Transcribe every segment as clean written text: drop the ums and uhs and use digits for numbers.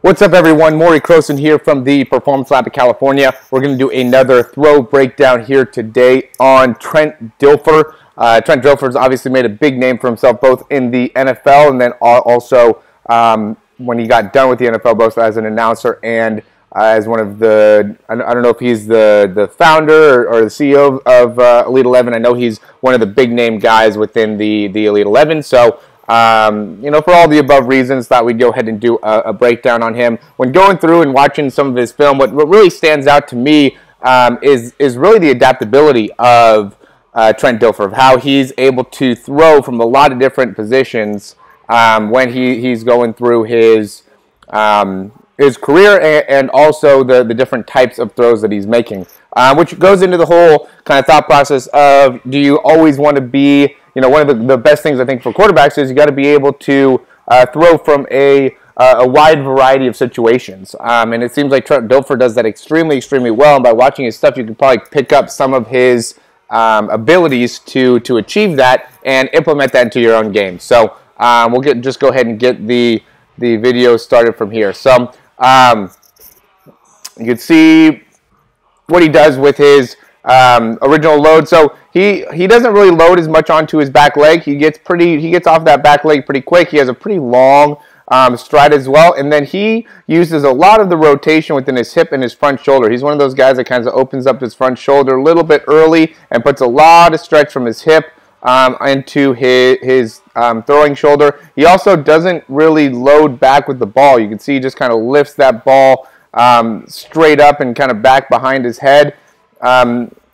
What's up, everyone? Morey Croson here from the Performance Lab of California. We're going to do another throw breakdown here today on Trent Dilfer. Trent Dilfer's obviously made a big name for himself both in the NFL and then also when he got done with the NFL, both as an announcer and as one of the, I don't know if he's the founder or the CEO of Elite 11. I know he's one of the big name guys within the Elite 11. So, for all the above reasons, thought we'd go ahead and do a breakdown on him. When going through and watching some of his film, what really stands out to me is really the adaptability of Trent Dilfer, of how he's able to throw from a lot of different positions when he's going through his career and also the different types of throws that he's making, which goes into the whole kind of thought process of, do you always want to be, one of the best things I think for quarterbacks is you got to be able to throw from a wide variety of situations. And it seems like Trent Dilfer does that extremely, extremely well. And by watching his stuff, you can probably pick up some of his abilities to achieve that and implement that into your own game. So we'll just go ahead and get the video started from here. So you can see what he does with his original load. So he doesn't really load as much onto his back leg. He gets off that back leg pretty quick. He has a pretty long stride as well, and then he uses a lot of the rotation within his hip and his front shoulder. He's one of those guys that kind of opens up his front shoulder a little bit early and puts a lot of stretch from his hip into his throwing shoulder. He also doesn't really load back with the ball. You can see he just kind of lifts that ball straight up and kind of back behind his head.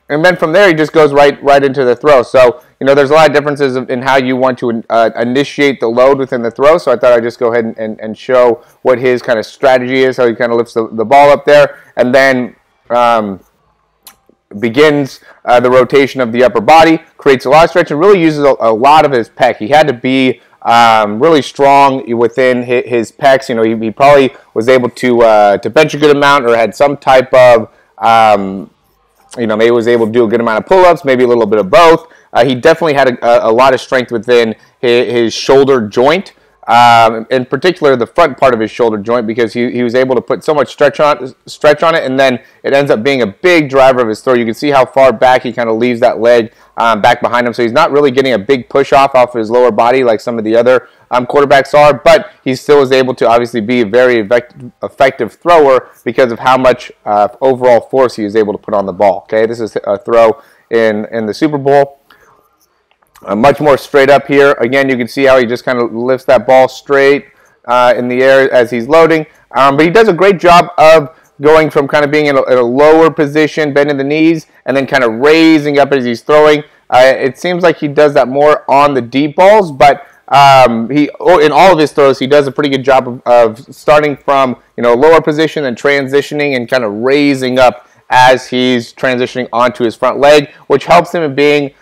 And then from there, he just goes right into the throw. So, there's a lot of differences in how you want to initiate the load within the throw. So I thought I'd just go ahead and show what his kind of strategy is, how he kind of lifts the ball up there, and then begins the rotation of the upper body, creates a lot of stretch, and really uses a lot of his pec. He had to be really strong within his pecs. He probably was able to bench a good amount or had some type of maybe was able to do a good amount of pull-ups, maybe a little bit of both. He definitely had a lot of strength within his shoulder joint, in particular the front part of his shoulder joint, because he was able to put so much stretch on it, and then it ends up being a big driver of his throw. You can see how far back he kind of leaves that leg back behind him, so he's not really getting a big push off of his lower body like some of the other quarterbacks are, but he still is able to obviously be a very effective thrower because of how much overall force he is able to put on the ball. Okay, this is a throw in the Super Bowl. Much more straight up here. Again, you can see how he just kind of lifts that ball straight in the air as he's loading. But he does a great job of going from kind of being in a lower position, bending the knees, and then kind of raising up as he's throwing. It seems like he does that more on the deep balls, but in all of his throws, he does a pretty good job of starting from lower position and transitioning and kind of raising up as he's transitioning onto his front leg, which helps him in being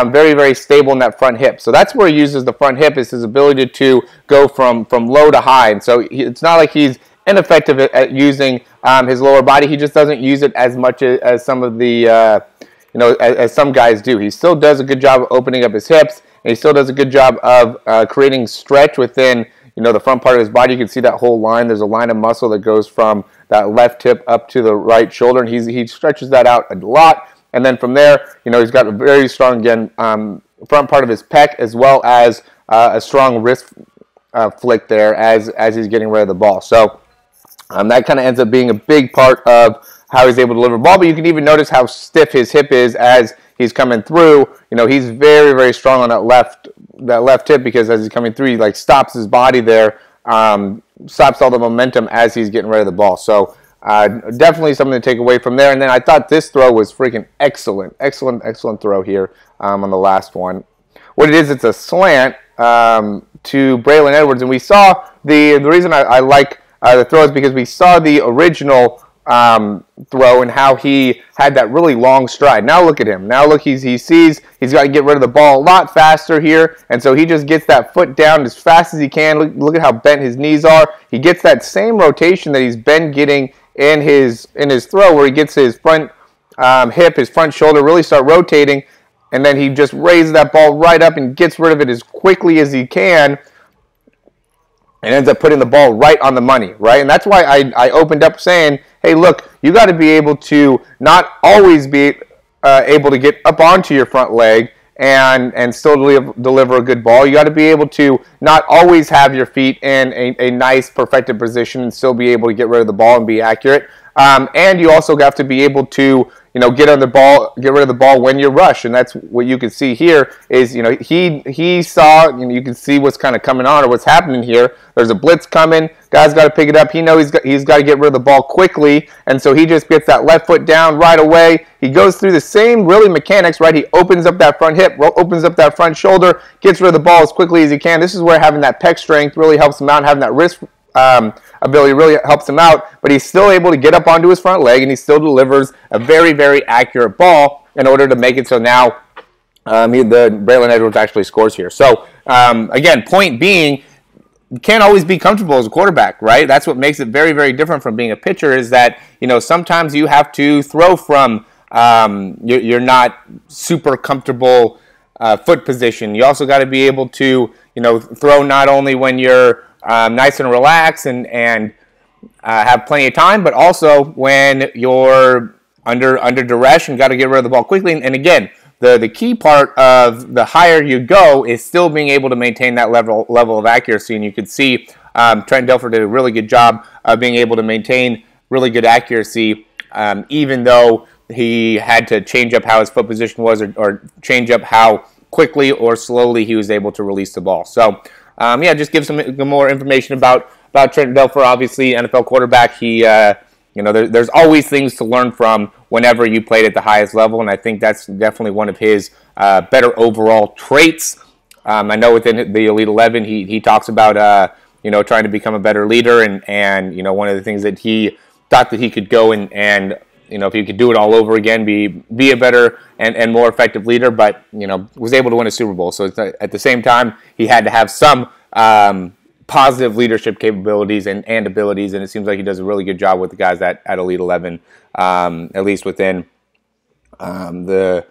very, very stable in that front hip. So that's where he uses the front hip, is his ability to go from low to high. And so it's not like he's ineffective at using his lower body. He just doesn't use it as much as some of the, as some guys do. He still does a good job of opening up his hips, and he still does a good job of creating stretch within, the front part of his body. You can see that whole line. There's a line of muscle that goes from that left hip up to the right shoulder, and he stretches that out a lot. And then from there, he's got a very strong, again, front part of his pec, as well as a strong wrist flick there as he's getting rid of the ball. So that kind of ends up being a big part of how he's able to deliver the ball. But you can even notice how stiff his hip is as he's coming through. He's very, very strong on that left hip, because as he's coming through, he stops his body there, stops all the momentum as he's getting rid of the ball. So definitely something to take away from there. And then I thought this throw was freaking excellent throw here on the last one. What it is, it's a slant to Braylon Edwards, and we saw the reason I like the throw is because we saw the original throw and how he had that really long stride. Now look at him. Now look, he sees he's got to get rid of the ball a lot faster here, and so he just gets that foot down as fast as he can. Look at how bent his knees are. He gets that same rotation that he's been getting in his throw, where he gets his front hip, his front shoulder really start rotating, and then he just raises that ball right up and gets rid of it as quickly as he can. and ends up putting the ball right on the money, right? And that's why I opened up saying, hey, look, you got to be able to not always be able to get up onto your front leg and still deliver a good ball. You got to be able to not always have your feet in a nice, perfected position and still be able to get rid of the ball and be accurate. And you also have to be able to, get rid of the ball when you rush, and that's what you can see here. Is he saw, you can see what's kind of coming on or what's happening here. There's a blitz coming. Guy's got to pick it up. He knows he's got to get rid of the ball quickly, and so he just gets that left foot down right away. He goes through the same really mechanics, right? He opens up that front hip, opens up that front shoulder, gets rid of the ball as quickly as he can. This is where having that pec strength really helps him out, having that wrist ability really helps him out, but he's still able to get up onto his front leg, and he still delivers a very, very accurate ball in order to make it so now the Braylon Edwards actually scores here. So, again, point being, you can't always be comfortable as a quarterback, right? That's what makes it very, very different from being a pitcher, is that, sometimes you have to throw from you're not super comfortable foot position. You also got to be able to, throw not only when you're nice and relaxed and have plenty of time, but also when you're under duress and got to get rid of the ball quickly. And again, the key part of the higher you go is still being able to maintain that level of accuracy. And you can see Trent Dilfer did a really good job of being able to maintain really good accuracy, even though he had to change up how his foot position was or change up how quickly or slowly he was able to release the ball. So, just give some more information about Trent Dilfer. Obviously, NFL quarterback. He, there's always things to learn from whenever you played at the highest level, and I think that's definitely one of his better overall traits. I know within the Elite 11, he talks about trying to become a better leader, and one of the things that he thought that he could go and if he could do it all over again, be a better and more effective leader, but was able to win a Super Bowl. So at the same time, he had to have some positive leadership capabilities and abilities, and it seems like he does a really good job with the guys at Elite 11, at least within the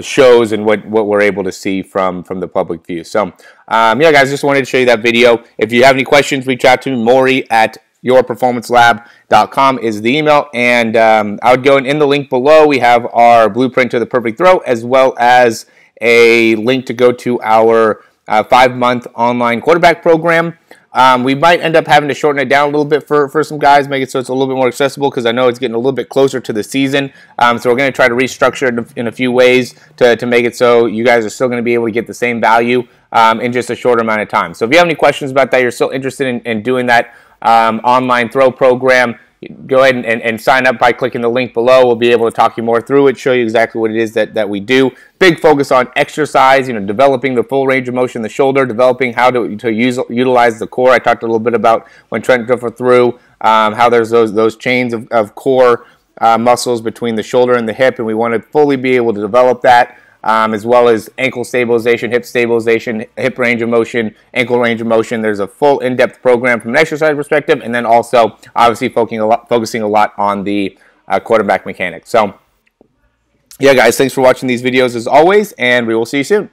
shows and what we're able to see from the public view. So guys, just wanted to show you that video. If you have any questions, reach out to me. Morey at yourperformancelab.com is the email, and I would go in the link below. We have our blueprint to the perfect throw, as well as a link to go to our 5-month online quarterback program. We might end up having to shorten it down a little bit for some guys, make it so it's a little bit more accessible, because I know it's getting a little bit closer to the season. So we're going to try to restructure it in a few ways to make it so you guys are still going to be able to get the same value in just a shorter amount of time. So if you have any questions about that, you're still interested in doing that online throw program, go ahead and sign up by clicking the link below. We'll be able to talk you more through it, show you exactly what it is that we do. Big focus on exercise, developing the full range of motion in the shoulder, developing how to utilize the core. I talked a little bit about when Trent Dilfer threw, how there's those chains of core muscles between the shoulder and the hip, and we want to fully be able to develop that. As well as ankle stabilization, hip range of motion, ankle range of motion. There's a full in-depth program from an exercise perspective, and then also obviously focusing a lot on the quarterback mechanics. So, yeah, guys, thanks for watching these videos as always, and we will see you soon.